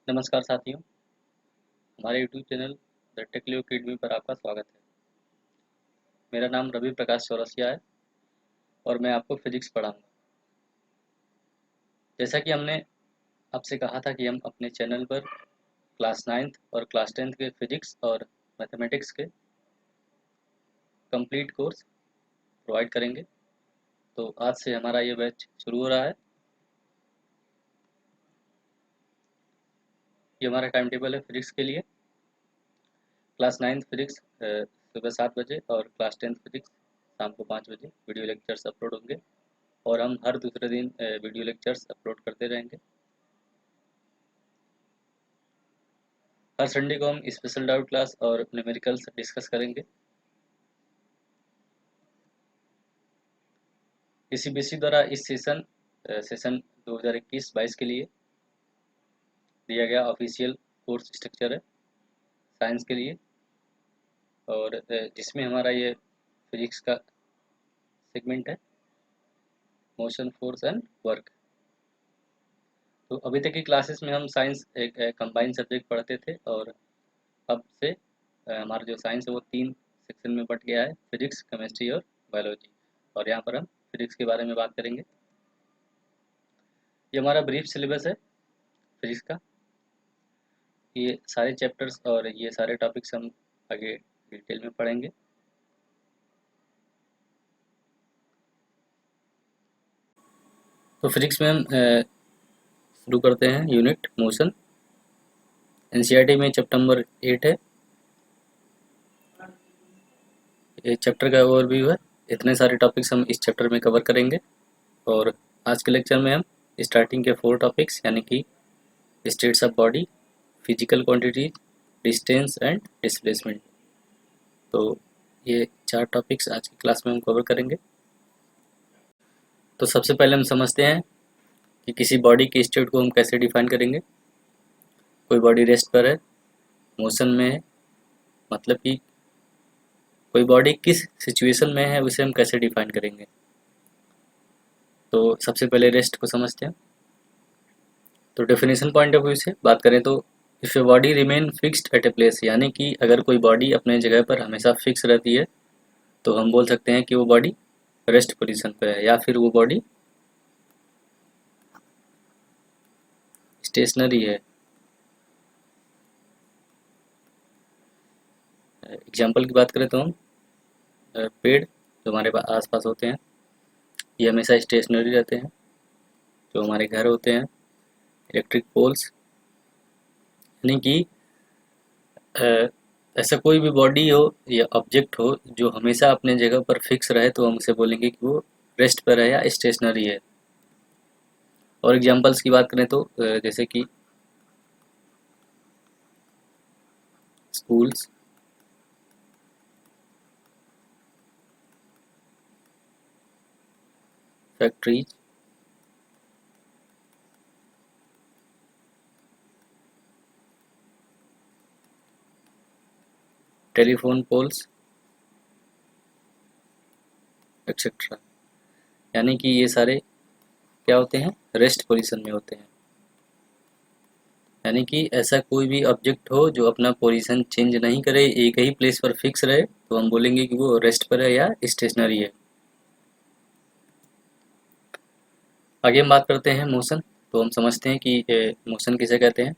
नमस्कार साथियों, हमारे YouTube चैनल द टेक्लियो अकेडमी पर आपका स्वागत है। मेरा नाम रवि प्रकाश चौरसिया है और मैं आपको फिजिक्स पढ़ाऊंगा। जैसा कि हमने आपसे कहा था कि हम अपने चैनल पर क्लास 9th और क्लास 10th के फिजिक्स और मैथमेटिक्स के कंप्लीट कोर्स प्रोवाइड करेंगे। तो आज से हमारा ये बैच शुरू हो रहा है। ये हमारा टाइम टेबल है फिजिक्स के लिए। क्लास 9th फिजिक्स सुबह 7 बजे और क्लास 10th फिजिक्स शाम को 5 बजे वीडियो लेक्चर्स अपलोड होंगे और हम हर दूसरे दिन वीडियो लेक्चर्स अपलोड करते रहेंगे। हर संडे को हम स्पेशल डाउट क्लास और न्यूमेरिकल्स डिस्कस करेंगे। सीबीएसई द्वारा इस सेशन 2021-22 के लिए दिया गया ऑफिशियल कोर्स स्ट्रक्चर है साइंस के लिए, और जिसमें हमारा ये फिजिक्स का सेगमेंट है मोशन, फोर्स एंड वर्क। तो अभी तक की क्लासेस में हम साइंस एक कंबाइंड सब्जेक्ट पढ़ते थे और अब से हमारा जो साइंस है वो 3 सेक्शन में बट गया है, फिजिक्स, केमिस्ट्री और बायोलॉजी। और यहाँ पर हम फिजिक्स के बारे में बात करेंगे। ये हमारा ब्रीफ सिलेबस है फिजिक्स का। ये सारे चैप्टर्स और ये सारे टॉपिक्स हम आगे डिटेल में पढ़ेंगे। तो फिजिक्स में हम शुरू करते हैं यूनिट मोशन। एनसीईआरटी में चैप्टर नंबर 8 है। ये चैप्टर का ओवरव्यू है। इतने सारे टॉपिक्स हम इस चैप्टर में कवर करेंगे और आज के लेक्चर में हम स्टार्टिंग के 4 टॉपिक्स यानी कि states of body, physical quantities, distance and displacement, तो ये 4 टॉपिक्स आज की क्लास में हम कवर करेंगे। तो सबसे पहले हम समझते हैं कि किसी बॉडी की स्टेट को हम कैसे डिफाइन करेंगे। कोई बॉडी रेस्ट पर है, मोशन में है, मतलब कि कोई बॉडी किस सिचुएशन में है उसे हम कैसे डिफाइन करेंगे। तो सबसे पहले रेस्ट को समझते हैं। तो डेफिनेशन पॉइंट ऑफ व्यू से बात करें तो if a body remain fixed at a place, यानी कि अगर कोई बॉडी अपने जगह पर हमेशा फिक्स रहती है तो हम बोल सकते हैं कि वो बॉडी रेस्ट पोजीशन पर है या फिर वो बॉडी स्टेशनरी है। एग्जाम्पल की बात करें तो हम पेड़ जो हमारे आसपास होते हैं ये हमेशा स्टेशनरी रहते हैं। जो हमारे घर होते हैं, इलेक्ट्रिक पोल्स, यानी कि ऐसा कोई भी बॉडी हो या ऑब्जेक्ट हो जो हमेशा अपने जगह पर फिक्स रहे तो हम उसे बोलेंगे कि वो रेस्ट पर है या स्टेशनरी है। और एग्जांपल्स की बात करें तो जैसे कि schools, factories, telephone poles etcetera, यानी कि ये सारे क्या होते हैं, रेस्ट पोजीशन में होते हैं। यानी कि ऐसा कोई भी ऑब्जेक्ट हो जो अपना पोजीशन चेंज नहीं करे, एक ही प्लेस पर फिक्स रहे, तो हम बोलेंगे कि वो रेस्ट पर है या स्टेशनरी है। आगे हम बात करते हैं मोशन। तो हम समझते हैं कि मोशन किसे कहते हैं।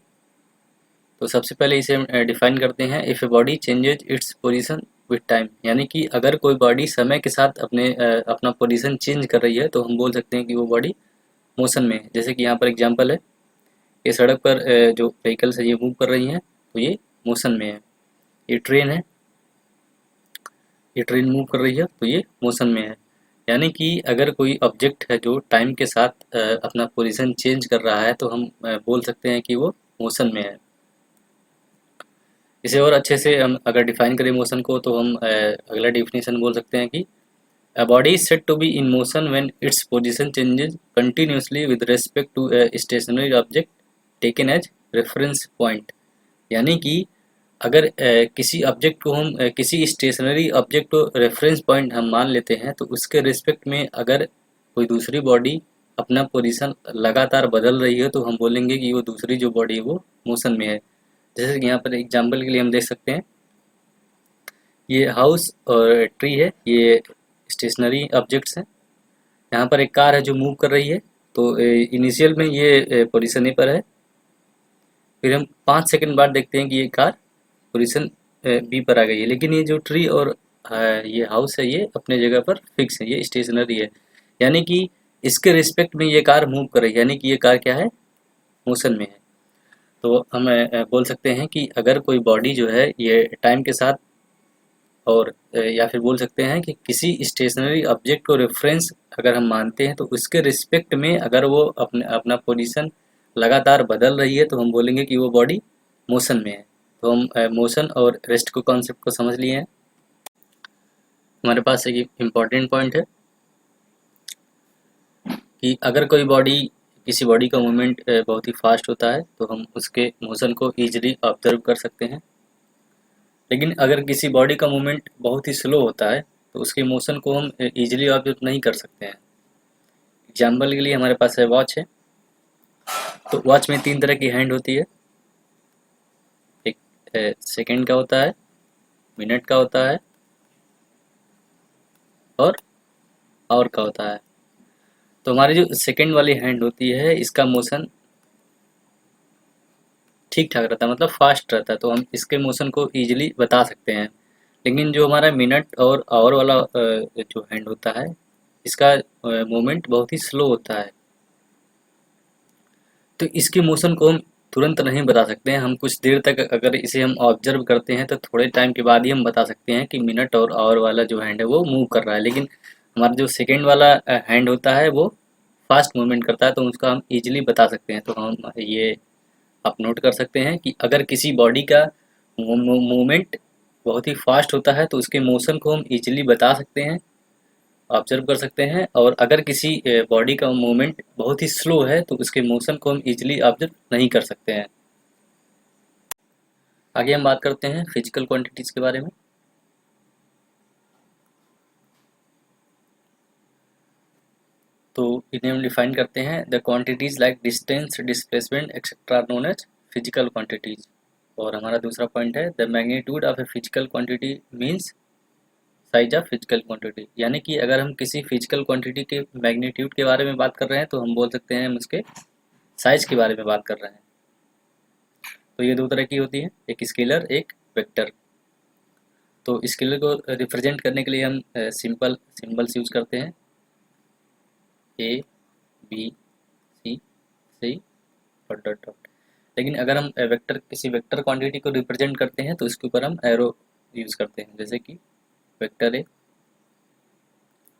तो सबसे पहले इसे हम डिफाइन करते हैं, if a body changes its position with time, यानी कि अगर कोई बॉडी समय के साथ अपना पोजीशन चेंज कर रही है तो हम बोल सकते हैं कि वो बॉडी मोशन में है। जैसे कि यहाँ पर एग्जांपल है, ये सड़क पर जो व्हीकल्स है ये मूव कर रही हैं तो ये मोशन में है। ये ट्रेन है, ये ट्रेन मूव कर रही है तो ये मोशन में है। यानी कि अगर कोई ऑब्जेक्ट है जो टाइम के साथ अपना पोजीशन चेंज कर रहा है तो हम बोल सकते हैं कि वो मोशन में है। इसे और अच्छे से हम अगर डिफाइन करें मोशन को तो हम अगला डेफिनेशन बोल सकते हैं कि a body is said to be in motion when its position changes continuously with respect to a stationary object taken as reference point। यानी कि अगर किसी ऑब्जेक्ट को हम किसी स्टेशनरी ऑब्जेक्ट को रेफरेंस पॉइंट हम मान लेते हैं तो उसके रिस्पेक्ट में अगर कोई दूसरी बॉडी अपना पोजीशन लगातार बदल रही है तो हम बोलेंगे कि वो दूसरी जो बॉडी है वो मोशन में है। जैसे कि यहाँ पर एग्जाम्पल के लिए हम देख सकते हैं, ये हाउस और ट्री है, ये स्टेशनरी ऑब्जेक्ट्स हैं। यहाँ पर एक कार है जो मूव कर रही है, तो इनिशियल में ये पोजीशन ए पर है, फिर हम 5 सेकंड बाद देखते हैं कि ये कार पोजीशन बी पर आ गई है। लेकिन ये जो ट्री और ये हाउस है ये अपने जगह पर फिक्स है, ये स्टेशनरी है, यानी कि इसके रिस्पेक्ट में ये कार मूव कर रही है, यानी कि ये कार क्या है, मोशन में है। तो हम बोल सकते हैं कि अगर कोई बॉडी जो है ये टाइम के साथ और या फिर बोल सकते हैं कि किसी स्टेशनरी ऑब्जेक्ट को रेफरेंस अगर हम मानते हैं तो उसके रिस्पेक्ट में अगर वो अपना पोजीशन लगातार बदल रही है तो हम बोलेंगे कि वो बॉडी मोशन में है। तो हम मोशन और रेस्ट को कॉन्सेप्ट को समझ लिए हैं। हमारे पास एक इम्पॉर्टेंट पॉइंट है कि अगर कोई बॉडी किसी बॉडी का मूवमेंट बहुत ही फास्ट होता है तो हम उसके मोशन को ईजिली ऑब्जर्व कर सकते हैं। लेकिन अगर किसी बॉडी का मूवमेंट बहुत ही स्लो होता है तो उसके मोशन को हम ईजिली ऑब्जर्व नहीं कर सकते हैं। एग्जाम्पल के लिए हमारे पास है वॉच है, तो वॉच में 3 तरह की हैंड होती है, एक सेकेंड का होता है, मिनट का होता है और आवर का होता है। तो हमारी जो सेकेंड वाली हैंड होती है इसका मोशन ठीक ठाक रहता है, मतलब फास्ट रहता है, तो हम इसके मोशन को ईजिली बता सकते हैं। लेकिन जो हमारा मिनट और आवर वाला जो हैंड होता है इसका मूवमेंट बहुत ही स्लो होता है, तो इसके मोशन को हम तुरंत नहीं बता सकते हैं। हम कुछ देर तक अगर इसे हम ऑब्जर्व करते हैं तो थोड़े टाइम के बाद ही हम बता सकते हैं कि मिनट और आवर वाला जो हैंड है वो मूव कर रहा है। लेकिन हमारा जो सेकेंड वाला हैंड होता है वो फास्ट मूवमेंट करता है, तो उसका हम ईजिली बता सकते हैं। तो हम ये आप नोट कर सकते हैं कि अगर किसी बॉडी का मूवमेंट बहुत ही फास्ट होता है तो उसके मोशन को हम ईजिली बता सकते हैं, ऑब्जर्व कर सकते हैं। और अगर किसी बॉडी का मूवमेंट बहुत ही स्लो है तो उसके मोशन को हम ईजिली ऑब्जर्व नहीं कर सकते हैं। आगे हम बात करते हैं फिजिकल क्वांटिटीज़ के बारे में। तो इन्हें हम डिफाइन करते हैं, the quantities like distance, displacement etcetera known as physical quantities. और हमारा दूसरा पॉइंट है, the magnitude of a physical quantity means size of physical quantity, यानी कि अगर हम किसी फिजिकल क्वांटिटी के मैग्नीट्यूड के बारे में बात कर रहे हैं तो हम बोल सकते हैं हम उसके साइज के बारे में बात कर रहे हैं। तो ये 2 तरह की होती है, एक स्केलर एक वेक्टर। तो स्केलर को रिप्रेजेंट करने के लिए हम सिंपल सिंबल्स यूज करते हैं, A B C C dot dot dot. लेकिन अगर हम वेक्टर किसी वेक्टर क्वांटिटी को रिप्रेजेंट करते हैं तो इसके ऊपर हम एरो यूज करते हैं, जैसे कि vector A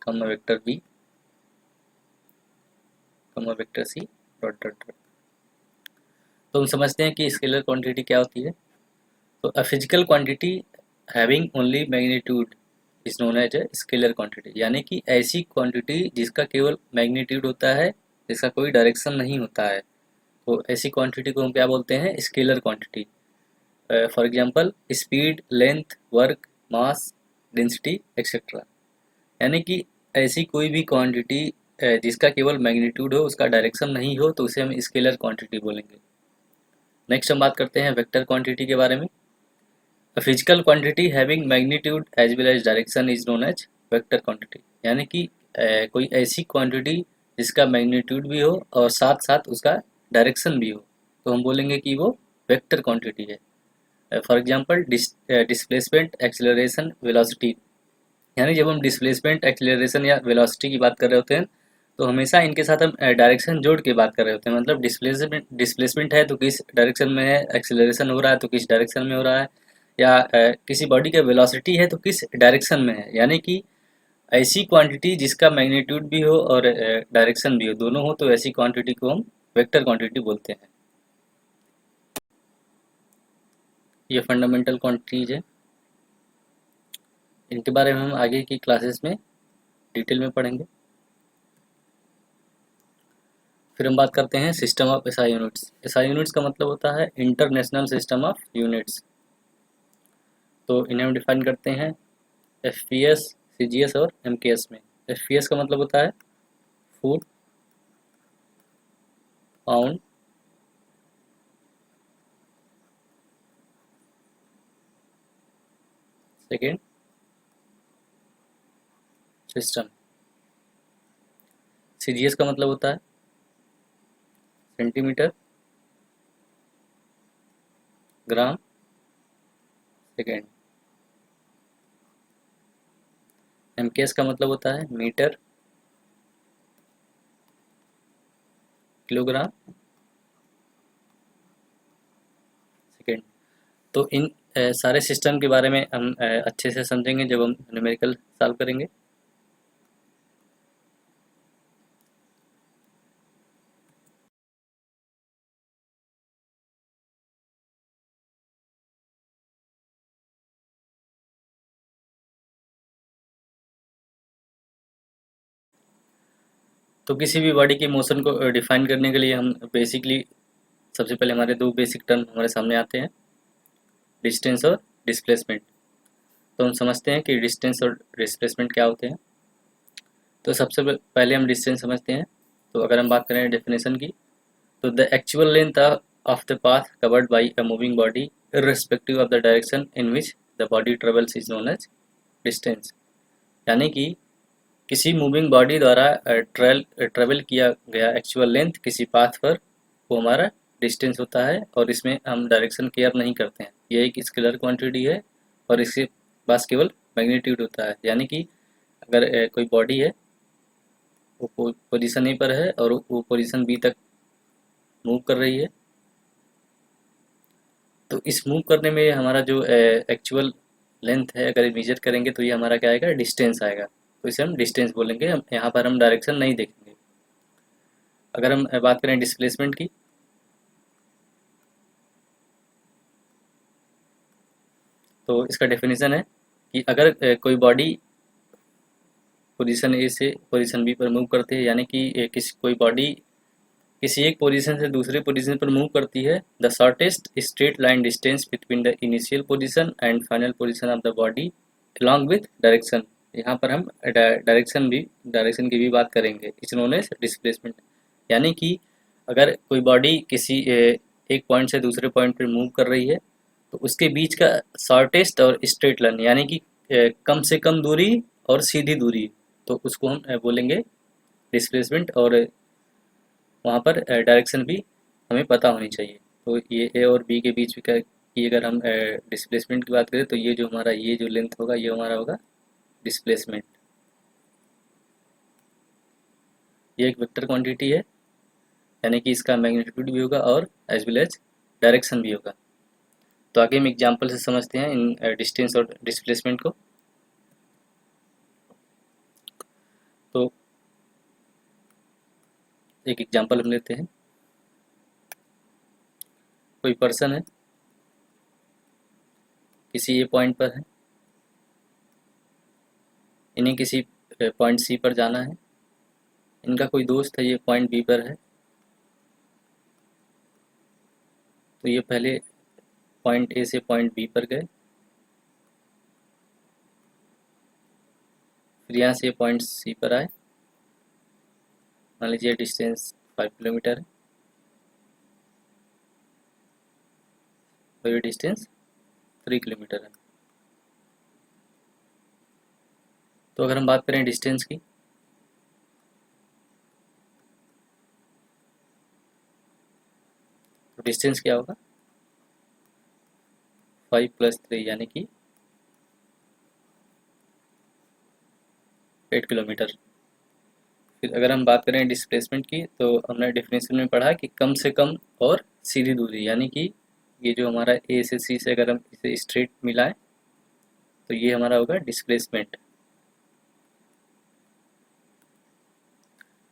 comma vector B comma vector C dot dot dot. तो हम समझते हैं कि स्केलर क्वांटिटी क्या होती है। तो a physical quantity having only magnitude is known as a scalar quantity, यानी कि ऐसी क्वांटिटी जिसका केवल मैग्नीट्यूड होता है, जिसका कोई डायरेक्शन नहीं होता है, तो ऐसी क्वांटिटी को हम क्या बोलते हैं, scalar quantity. For example speed, length, work, mass, density etcetera, यानी कि ऐसी कोई भी क्वांटिटी जिसका केवल मैग्नीट्यूड हो, उसका डायरेक्शन नहीं हो, तो उसे हम स्केलर क्वांटिटी बोलेंगे। नेक्स्ट हम बात करते हैं वेक्टर क्वांटिटी के बारे में। A physical quantity having magnitude as well as direction is known as vector quantity, यानी कि कोई ऐसी क्वांटिटी जिसका मैग्नीट्यूड भी हो और साथ साथ उसका डायरेक्शन भी हो, तो हम बोलेंगे कि वो वेक्टर क्वांटिटी है। For example displacement, acceleration, velocity, यानी जब हम डिस्प्लेसमेंट, एक्सेलरेशन या वेलोसिटी की बात कर रहे होते हैं तो हमेशा इनके साथ हम डायरेक्शन जोड़ के बात कर रहे होते हैं। मतलब डिस्प्लेसमेंट है तो किस डायरेक्शन में है, एक्सेलरेशन हो रहा है तो किस डायरेक्शन में हो रहा है, या किसी बॉडी का वेलोसिटी है तो किस डायरेक्शन में है, यानी कि ऐसी क्वांटिटी जिसका मैग्नीट्यूड भी हो और डायरेक्शन भी हो, दोनों हो, तो ऐसी क्वांटिटी को हम वेक्टर क्वांटिटी बोलते हैं। ये फंडामेंटल क्वांटिटीज है, इनके बारे में हम आगे की क्लासेस में डिटेल में पढ़ेंगे। फिर हम बात करते हैं system of SI units. SI units का मतलब होता है इंटरनेशनल सिस्टम ऑफ यूनिट्स। तो इन्हें हम डिफाइन करते हैं एफपीएस, सीजीएस और एमकेएस में। एफपीएस का मतलब होता है food on second system. CGS का मतलब होता है सेंटीमीटर ग्राम सेकेंड। एमकेएस का मतलब होता है मीटर किलोग्राम सेकेंड। तो इन सारे सिस्टम के बारे में हम अच्छे से समझेंगे जब हम न्यूमेरिकल सॉल्व करेंगे। तो किसी भी बॉडी के मोशन को डिफाइन करने के लिए हम बेसिकली सबसे पहले हमारे दो बेसिक टर्म हमारे सामने आते हैं, डिस्टेंस और डिस्प्लेसमेंट। तो हम समझते हैं कि डिस्टेंस और डिस्प्लेसमेंट क्या होते हैं। तो सबसे पहले हम डिस्टेंस समझते हैं। तो अगर हम बात करें डेफिनेशन की, तो the actual length of the path covered by a moving body irrespective of the direction in which the body travels is known as distance. यानी कि किसी मूविंग बॉडी द्वारा ट्रेवल किया गया एक्चुअल लेंथ किसी पाथ पर, वो हमारा डिस्टेंस होता है। और इसमें हम डायरेक्शन केयर नहीं करते हैं, ये एक स्केलर क्वांटिटी है और इसके पास केवल मैग्नीट्यूड होता है। यानी कि अगर कोई बॉडी है, वो पोजीशन ए पर है और वो पोजीशन बी तक मूव कर रही है, तो इस मूव करने में हमारा जो एक्चुअल लेंथ है अगर मेजर करेंगे तो ये हमारा क्या आएगा, डिस्टेंस आएगा। तो इसे हम डिस्टेंस बोलेंगे। हम यहाँ पर हम डायरेक्शन नहीं देखेंगे। अगर हम बात करें डिस्प्लेसमेंट की, तो इसका डेफिनेशन है कि अगर कोई बॉडी पोजीशन ए से पोजीशन बी पर मूव करती है, यानी कि कोई बॉडी किसी एक पोजीशन से दूसरे पोजीशन पर मूव करती है, the shortest straight line distance between the initial position and final position of the body along with direction. यहाँ पर हम डायरेक्शन की भी बात करेंगे, इट्स नोन एज डिस्प्लेसमेंट। यानी कि अगर कोई बॉडी किसी एक पॉइंट से दूसरे पॉइंट पर मूव कर रही है, तो उसके बीच का शॉर्टेस्ट और स्ट्रेट लाइन, यानी कि कम से कम दूरी और सीधी दूरी, तो उसको हम बोलेंगे डिस्प्लेसमेंट। और वहाँ पर डायरेक्शन भी हमें पता होनी चाहिए। तो ये ए और बी के बीच की अगर हम डिस्प्लेसमेंट की बात करें, तो ये जो हमारा ये जो लेंथ होगा ये हमारा होगा डिस्प्लेसमेंट। ये एक वेक्टर क्वांटिटी है, यानी कि इसका मैग्नीट्यूड भी होगा और एज वेल एज डायरेक्शन भी होगा। तो आगे हम एग्जांपल से समझते हैं इन डिस्टेंस और डिस्प्लेसमेंट को। तो एक एग्जांपल हम लेते हैं। कोई पर्सन है, किसी ए पॉइंट पर है, इन्हें किसी पॉइंट सी पर जाना है। इनका कोई दोस्त है, ये पॉइंट बी पर है। तो ये पहले पॉइंट ए से पॉइंट बी पर गए, फिर यहाँ से पॉइंट सी पर आए। मान लीजिए डिस्टेंस 5 किलोमीटर है, तो ये डिस्टेंस 3 किलोमीटर है। तो अगर हम बात करें डिस्टेंस की, तो डिस्टेंस क्या होगा, 5 + 3 यानी कि 8 किलोमीटर। फिर अगर हम बात करें डिस्प्लेसमेंट की, तो हमने डेफिनेशन में पढ़ा कि कम से कम और सीधी दूरी, यानी कि ये जो हमारा ए से सी से अगर हम इसे स्ट्रेट मिलाएं, तो ये हमारा होगा डिस्प्लेसमेंट।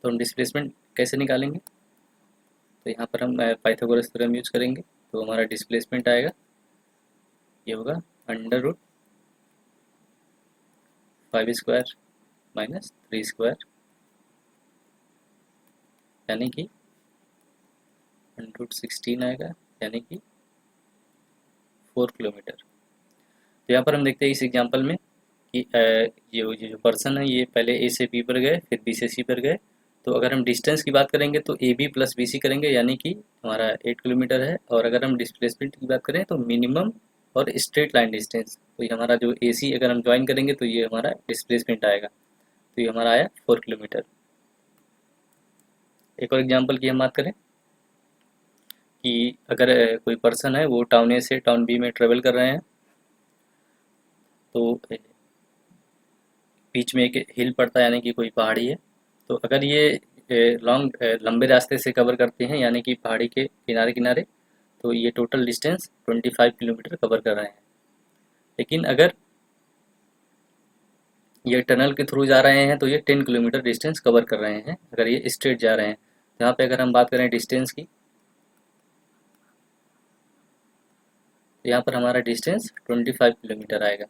तो हम डिस्प्लेसमेंट कैसे निकालेंगे, तो यहाँ पर हम पाइथागोरस थ्योरम यूज करेंगे। तो हमारा डिस्प्लेसमेंट आएगा, ये होगा √5² - 3² यानी कि 116 आएगा, यानी कि 4 किलोमीटर। तो यहाँ पर हम देखते हैं इस एग्जांपल में कि ये जो पर्सन है ये पहले ए से बी पर गए, फिर बी से सी पर गए। तो अगर हम डिस्टेंस की बात करेंगे तो A B plus B C करेंगे, यानी कि हमारा 8 किलोमीटर है। और अगर हम डिस्प्लेसमेंट की बात करें तो मिनिमम और स्ट्रेट लाइन डिस्टेंस, तो ये हमारा जो ए सी अगर हम ज्वाइन करेंगे तो ये हमारा डिस्प्लेसमेंट आएगा, तो ये हमारा आया 4 किलोमीटर। एक और एग्जांपल की हम बात करें कि अगर कोई पर्सन है वो टाउन ए से टाउन बी में ट्रेवल कर रहे हैं, तो बीच में एक हिल पड़ता है यानी कि कोई पहाड़ी है। तो अगर ये लंबे रास्ते से कवर करते हैं यानी कि पहाड़ी के किनारे किनारे, तो ये टोटल डिस्टेंस 25 किलोमीटर कवर कर रहे हैं। लेकिन अगर ये टनल के थ्रू जा रहे हैं तो ये 10 किलोमीटर डिस्टेंस कवर कर रहे हैं, अगर ये स्ट्रेट जा रहे हैं। तो यहाँ पे अगर हम बात करें डिस्टेंस की, तो यहाँ पर हमारा डिस्टेंस 25 किलोमीटर आएगा।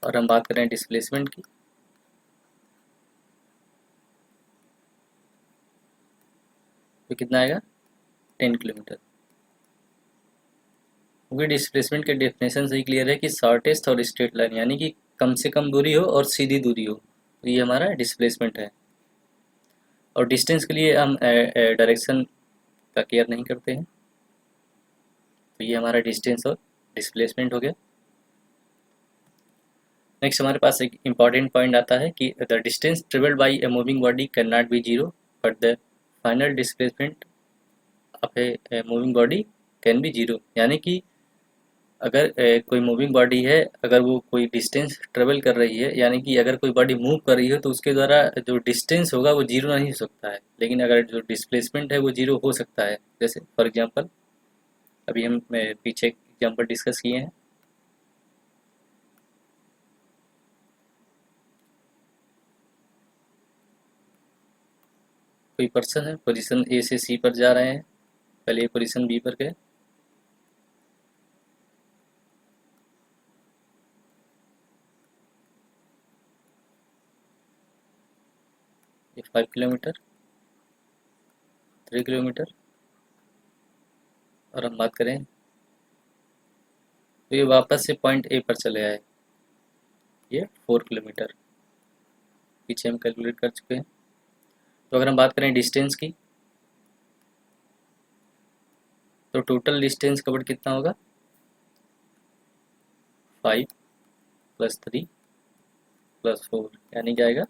और हम बात करें डिस्प्लेसमेंट की, तो कितना आएगा 10 किलोमीटर। क्योंकि डिस्प्लेसमेंट के डेफिनेशन से ही क्लियर है कि शॉर्टेस्ट और स्ट्रेट लाइन, यानी कि कम से कम दूरी हो और सीधी दूरी हो, तो ये हमारा डिस्प्लेसमेंट है। और डिस्टेंस के लिए हम डायरेक्शन का केयर नहीं करते हैं, तो ये हमारा डिस्टेंस और डिस्प्लेसमेंट हो गया। नेक्स्ट हमारे पास एक इम्पॉर्टेंट पॉइंट आता है कि the distance travelled by a moving body can not be zero, but the final displacement of a moving body can be zero. यानी कि अगर कोई मूविंग बॉडी है, अगर वो कोई डिस्टेंस ट्रेवल कर रही है, यानी कि अगर कोई बॉडी मूव कर रही है, तो उसके द्वारा जो डिस्टेंस होगा वो जीरो नहीं हो सकता है। लेकिन अगर जो डिस्प्लेसमेंट है वो जीरो हो सकता है। जैसे फॉर एग्जांपल अभी हम पीछे एग्जांपल डिस्कस किए हैं। कोई पर्सन है, पोजीशन ए से सी पर जा रहे हैं, पहले पोजीशन बी पर गए, ये 5 किलोमीटर, 3 किलोमीटर। और हम बात करें तो ये वापस से पॉइंट ए पर चले आए, ये 4 किलोमीटर पीछे हम कैलकुलेट कर चुके हैं। तो अगर हम बात करें डिस्टेंस की, तो टोटल डिस्टेंस कवर्ड कितना होगा 5 + 3 + 4, यानी क्या आएगा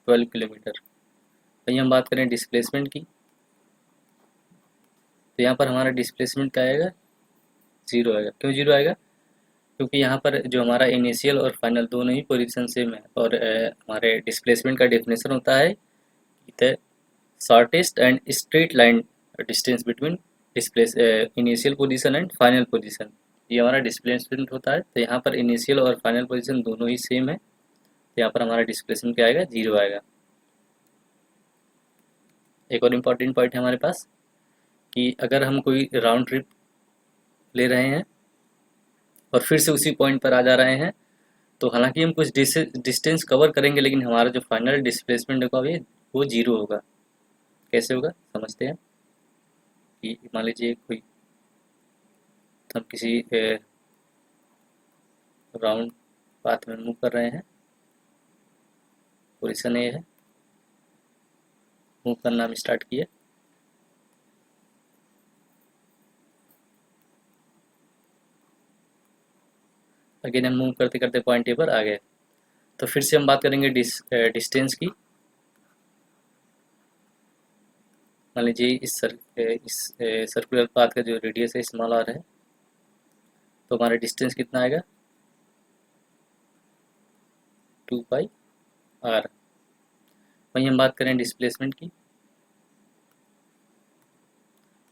12 किलोमीटर। वहीं हम बात करें डिस्प्लेसमेंट की, तो यहाँ पर हमारा डिस्प्लेसमेंट क्या आएगा, जीरो आएगा। क्यों जीरो आएगा, क्योंकि यहाँ पर जो हमारा इनिशियल और फाइनल दोनों ही पोजीशन सेम है। और हमारे डिस्प्लेसमेंट का डेफिनेशन होता है the shortest and straight line distance between displace initial position and final position, ये हमारा डिस्प्लेसमेंट होता है। तो यहाँ पर इनिशियल और फाइनल पोजीशन दोनों ही सेम है, तो यहाँ पर हमारा डिस्प्लेसमेंट क्या आएगा, जीरो आएगा। एक और इम्पॉर्टेंट पॉइंट है हमारे पास कि अगर हम कोई राउंड ट्रिप ले रहे हैं और फिर से उसी पॉइंट पर आ जा रहे हैं, तो हालांकि हम कुछ डिस्टेंस कवर करेंगे, लेकिन हमारा जो फाइनल डिस्प्लेसमेंट होगा वो जीरो होगा। कैसे होगा समझते हैं कि मान लीजिए कोई हम किसी राउंड पाथ में मूव कर रहे हैं, पोजीशन ए है, मूव करना हम स्टार्ट किए, अगेन हम मूव करते करते पॉइंट ए पर आ गए। तो फिर से हम बात करेंगे डिस्टेंस की। मान लीजिए इस सर्कुलर पाथ का जो रेडियस है स्मॉल आर है, तो हमारा डिस्टेंस कितना आएगा 2πr। वहीं हम बात करें डिस्प्लेसमेंट की,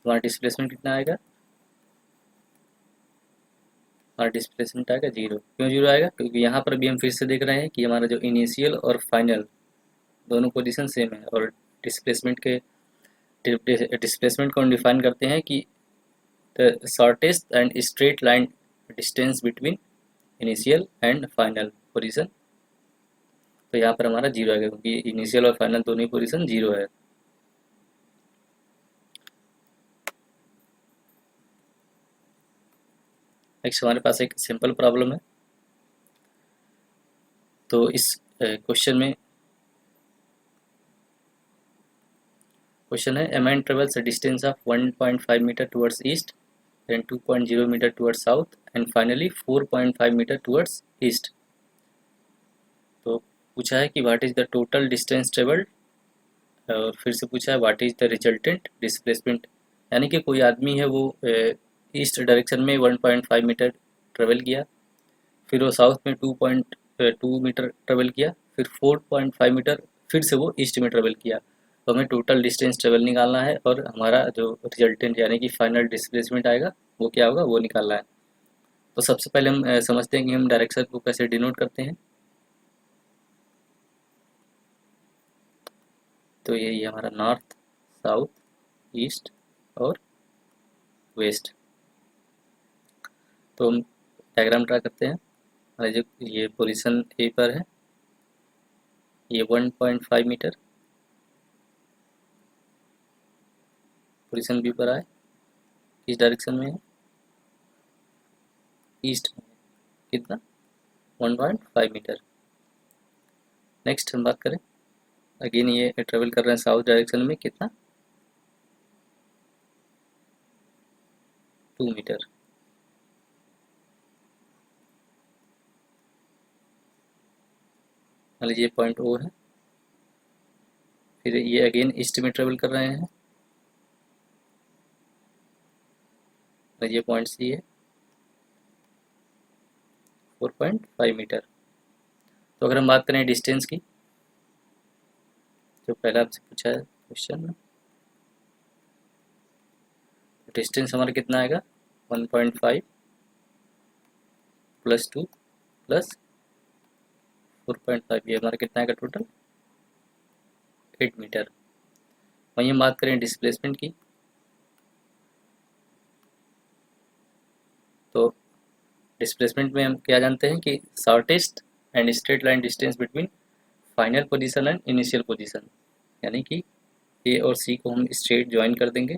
हमारा डिस्प्लेसमेंट कितना आएगा, हमारा डिस्प्लेसमेंट आएगा जीरो। क्यों जीरो आएगा, क्योंकि यहाँ पर भी हम फिर से देख रहे हैं कि हमारा जो इनिशियल और फाइनल दोनों पोजीशन सेम है। और डिस्प्लेसमेंट के डिस्प्लेसमेंट को हम डिफाइन करते हैं कि the shortest and straight line distance between initial and final position. तो यहाँ पर हमारा जीरो आएगा, क्योंकि इनिशियल और फाइनल दोनों ही पोजीशन जीरो है। नेक्स्ट हमारे पास एक सिंपल प्रॉब्लम है। तो इस क्वेश्चन में क्वेश्चन है, a man travels a distance of 1.5 metre towards east, then 2.0 metre towards south and finally 4.5 metre towards east. तो पूछा है कि what is the total distance travelled, और फिर से पूछा है what is the resultant displacement. यानी कि कोई आदमी है वो ईस्ट डायरेक्शन में 1.5 मीटर ट्रेवल किया, फिर वो साउथ में 2.2 मीटर ट्रेवल किया, फिर 4.5 मीटर फिर से वो ईस्ट में ट्रेवल किया। तो हमें टोटल डिस्टेंस ट्रेवल निकालना है और हमारा जो रिजल्टेंट यानी कि फाइनल डिस्प्लेसमेंट आएगा वो क्या होगा वो निकालना है। तो सबसे पहले हम समझते हैं कि हम डायरेक्शन को कैसे डिनोट करते हैं। तो यही है हमारा नॉर्थ, साउथ, ईस्ट और वेस्ट। तो हम डायग्राम ड्रा करते हैं। और जो ये पोजीशन ए पर है, ये 1.5 मीटर, पोजीशन बी पर आए किस डायरेक्शन में है, ईस्ट में, कितना 1.5 मीटर। नेक्स्ट हम बात करें, अगेन ये ट्रेवल कर रहे हैं साउथ डायरेक्शन में, कितना 2 मीटर। मान लीजिए पॉइंट ओ है, फिर ये अगेन ईस्ट में ट्रेवल कर रहे हैं, और ये पॉइंट सी है 4.5 मीटर। तो अगर हम बात करें डिस्टेंस की, जो पहले आपसे पूछा है क्वेश्चन में, डिस्टेंस हमारा कितना आएगा 1.5 प्लस 2 प्लस 4.5, ये हमारा कितना आएगा टोटल 8 मीटर। वहीं हम बात करें डिस्प्लेसमेंट की, तो डिस्प्लेसमेंट में हम क्या जानते हैं कि shortest and straight line distance between final position and initial position, यानी कि ए और सी को हम स्ट्रेट ज्वाइन कर देंगे।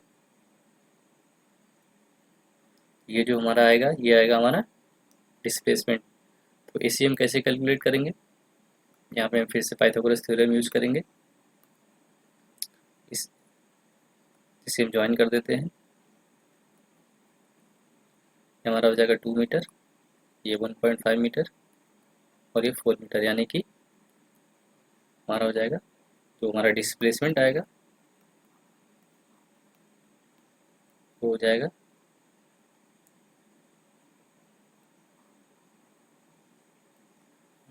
ये जो हमारा आएगा ये आएगा हमारा डिस्प्लेसमेंट। तो इसे हम कैसे कैलकुलेट करेंगे, यहाँ पे हम फिर से पाइथागोरस थ्योरम यूज करेंगे। इसे हम ज्वाइन कर देते हैं, ये हमारा हो जाएगा 2 मीटर, ये 1.5 मीटर और ये 4 मीटर, यानी कि हमारा हो जाएगा जो हमारा डिस्प्लेसमेंट आएगा वो हो जाएगा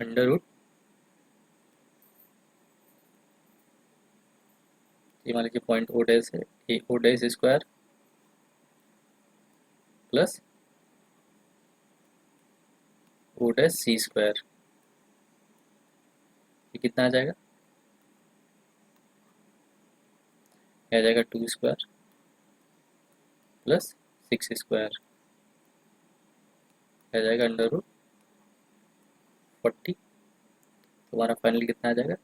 अंडर रूट, ये मान लीजिए पॉइंट ओ डैश है, A O dash square plus O dash C square, ये कितना आ जाएगा, ये आ जाएगा 2 स्क्वायर प्लस 6 स्क्वायर, आ जाएगा अंडर रूट 40। तो हमारा फाइनल कितना आ जाएगा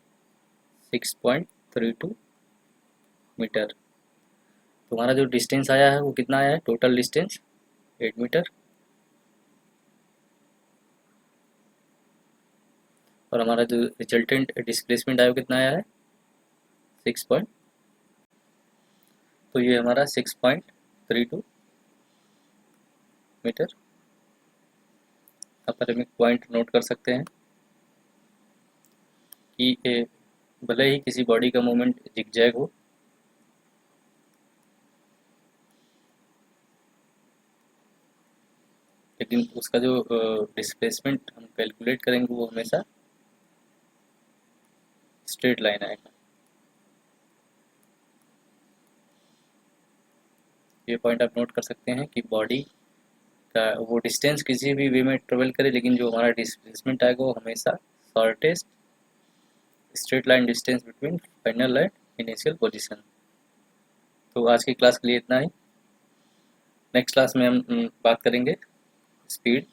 6.32 मीटर। तो हमारा जो डिस्टेंस आया है वो कितना आया है, टोटल डिस्टेंस 8 मीटर, और हमारा जो रिजल्टेंट डिस्प्लेसमेंट आया वो कितना आया है 6 पॉइंट, तो ये हमारा 6.32 मीटर। यहाँ पर हम एक पॉइंट नोट कर सकते हैं कि भले ही किसी बॉडी का मूवमेंट जिगजैग हो, लेकिन उसका जो डिस्प्लेसमेंट हम कैलकुलेट करेंगे वो हमेशा स्ट्रेट लाइन आएगा। ये पॉइंट आप नोट कर सकते हैं कि बॉडी का वो डिस्टेंस किसी भी वे में ट्रेवल करे, लेकिन जो हमारा डिस्प्लेसमेंट आएगा वो हमेशा shortest straight line distance between final and initial position. तो आज की क्लास के लिए इतना ही। नेक्स्ट क्लास में हम बात करेंगे स्पीड,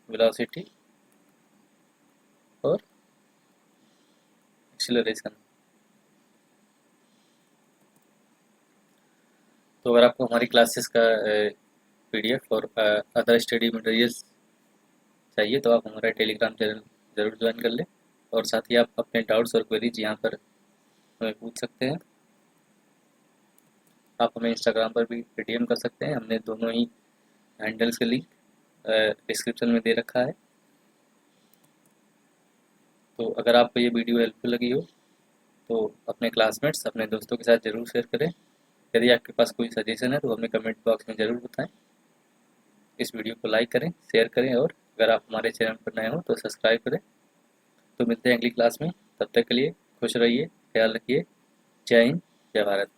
वेलोसिटी और एक्सीलरेशन। तो अगर आपको हमारी क्लासेस का पीडीएफ और अदर स्टडी मटेरियल्स चाहिए तो आप हमारा टेलीग्राम चैनल ज़रूर ज्वाइन कर लें। और साथ ही आप अपने डाउट्स और क्वेरीज यहाँ पर हमें पूछ सकते हैं। आप हमें इंस्टाग्राम पर भी डीएम कर सकते हैं, हमने दोनों ही हैंडल्स का लिंक डिस्क्रिप्शन में दे रखा है। तो अगर आपको ये वीडियो हेल्पफुल लगी हो तो अपने क्लासमेट्स, अपने दोस्तों के साथ ज़रूर शेयर करें। यदि आपके पास कोई सजेशन है तो हमें कमेंट बॉक्स में ज़रूर बताएं। इस वीडियो को लाइक करें, शेयर करें और अगर आप हमारे चैनल पर नए हो तो सब्सक्राइब करें। तो मिलते हैं अगली क्लास में, तब तक के लिए खुश रहिए, ख्याल रखिए। जय हिंद, जय भारत।